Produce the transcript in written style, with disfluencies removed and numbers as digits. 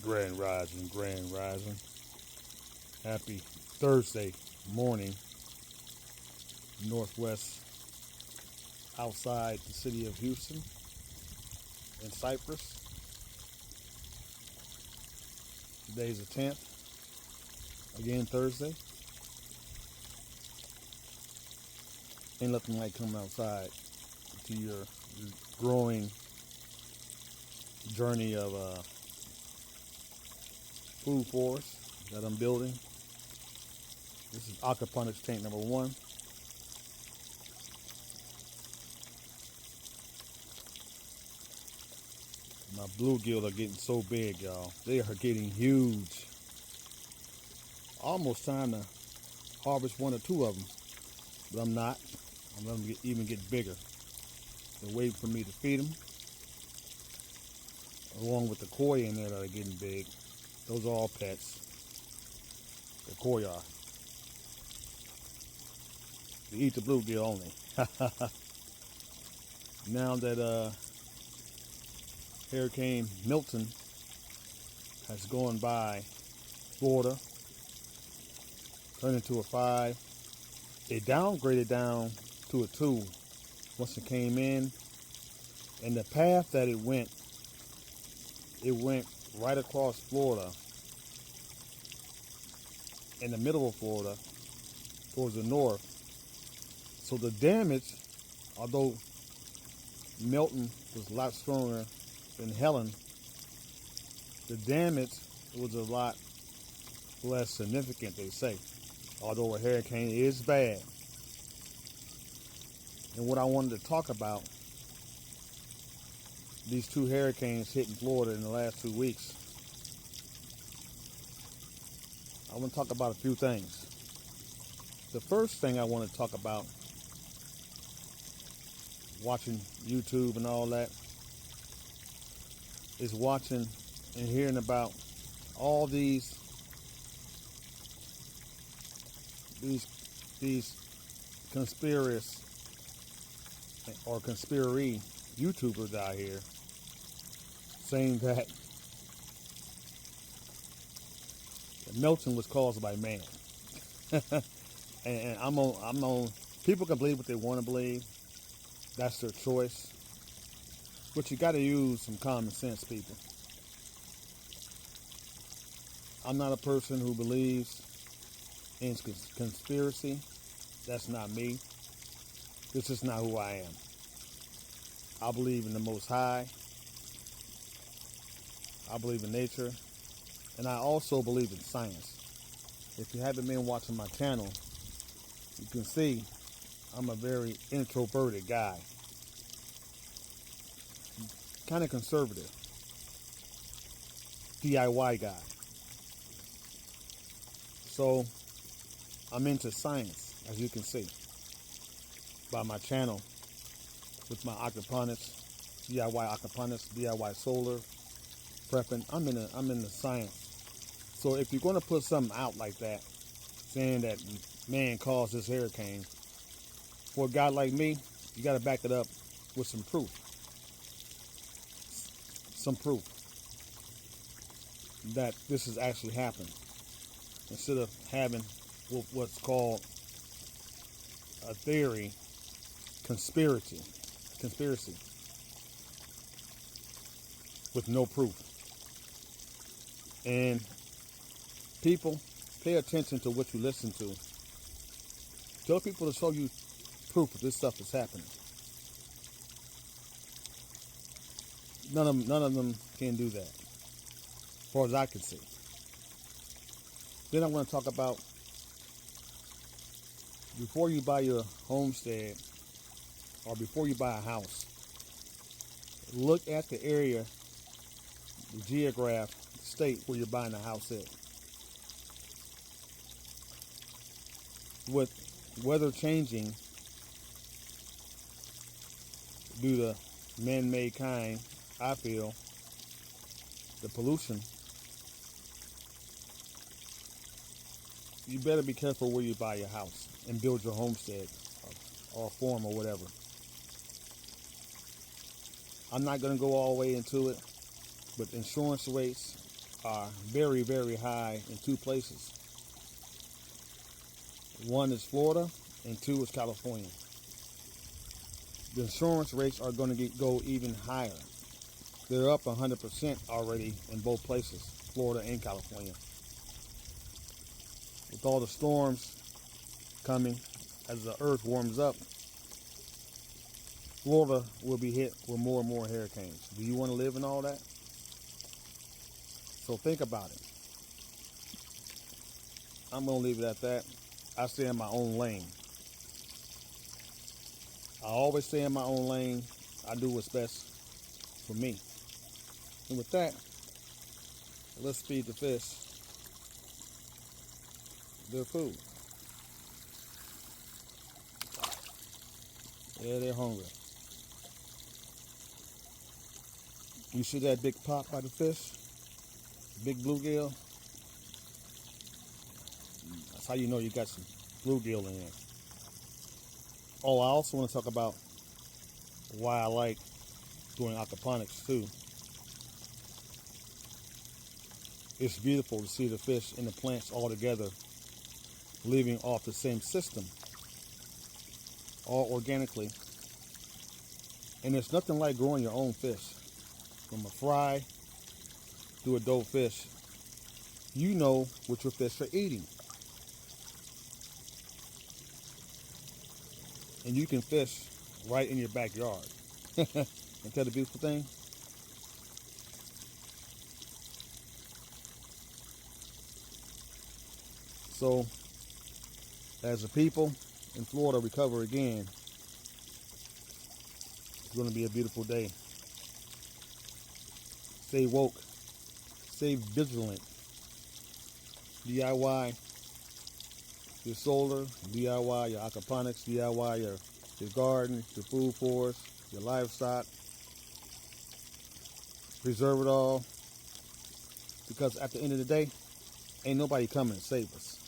Grand Rising, Grand Rising. Happy Thursday morning, Northwest, outside the city of Houston in Cyprus. Today's the 10th, again Thursday. Ain't nothing like coming outside to your growing journey of food forest that I'm building. This is Aquaponics tank number 1. My bluegill are getting so big, y'all. They are getting huge. Almost time to harvest 1 or 2 of them, but I'm not. I'm letting them even get bigger. They're waiting for me to feed them, along with the koi in there that are getting big. Those are all pets. The koi are. They eat the bluegill only. Now that Hurricane Milton has gone by Florida, turned into a 5. It downgraded down to a 2 once it came in, and the path that it went right across Florida, in the middle of Florida, towards the north. So the damage, although Milton was a lot stronger than Helen, the damage was a lot less significant, they say, although a hurricane is bad. And what I wanted to talk about, these 2 hurricanes hitting Florida in the last 2 weeks, I want to talk about a few things. The first thing I want to talk about, watching YouTube and all that, is watching and hearing about all these conspiracy or conspiracy YouTubers out here saying that Milton was caused by man. and I'm on. People can believe what they want to believe. That's their choice. But you got to use some common sense, people. I'm not a person who believes in conspiracy. That's not me. This is not who I am. I believe in the Most High. I believe in nature. And I also believe in science. If you haven't been watching my channel, you can see I'm a very introverted guy. Kind of conservative. DIY guy. So I'm into science, as you can see, by my channel with my aquaponics, DIY aquaponics, DIY solar, prepping. I'm in the science. So if you're going to put something out like that, saying that man caused this hurricane, for a guy like me, you got to back it up with some proof. Some proof that this has actually happened, instead of having what's called a theory, conspiracy with no proof. And people, pay attention to what you listen to. Tell people to show you proof that this stuff is happening. None of them can do that, as far as I can see. Then I want to talk about, before you buy your homestead or before you buy a house, look at the area, the geograph, the state where you're buying a house at. With weather changing due to man-made kind, I feel, the pollution, you better be careful where you buy your house and build your homestead or farm or whatever. I'm not going to go all the way into it, but insurance rates are very, very high in two places. One is Florida, and two is California. The insurance rates are going to go even higher. They're up 100% already in both places, Florida and California. With all the storms coming as the earth warms up, Florida will be hit with more and more hurricanes. Do you want to live in all that? So think about it. I'm going to leave it at that. I stay in my own lane. I always stay in my own lane. I do what's best for me. And with that, let's feed the fish their food. Yeah, they're hungry. You see that big pop by the fish? Big bluegill? That's how you know you got some bluegill in there. Oh, I also want to talk about why I like doing aquaponics too. It's beautiful to see the fish and the plants all together, living off the same system, all organically. And there's nothing like growing your own fish. From a fry to a dough fish, you know what your fish are eating. And you can fish right in your backyard. Ain't that a beautiful thing? So, as the people in Florida recover again, it's going to be a beautiful day. Stay woke. Stay vigilant. DIY your solar, DIY your aquaponics, DIY your garden, your food forest, your livestock. Preserve it all. Because at the end of the day, ain't nobody coming to save us.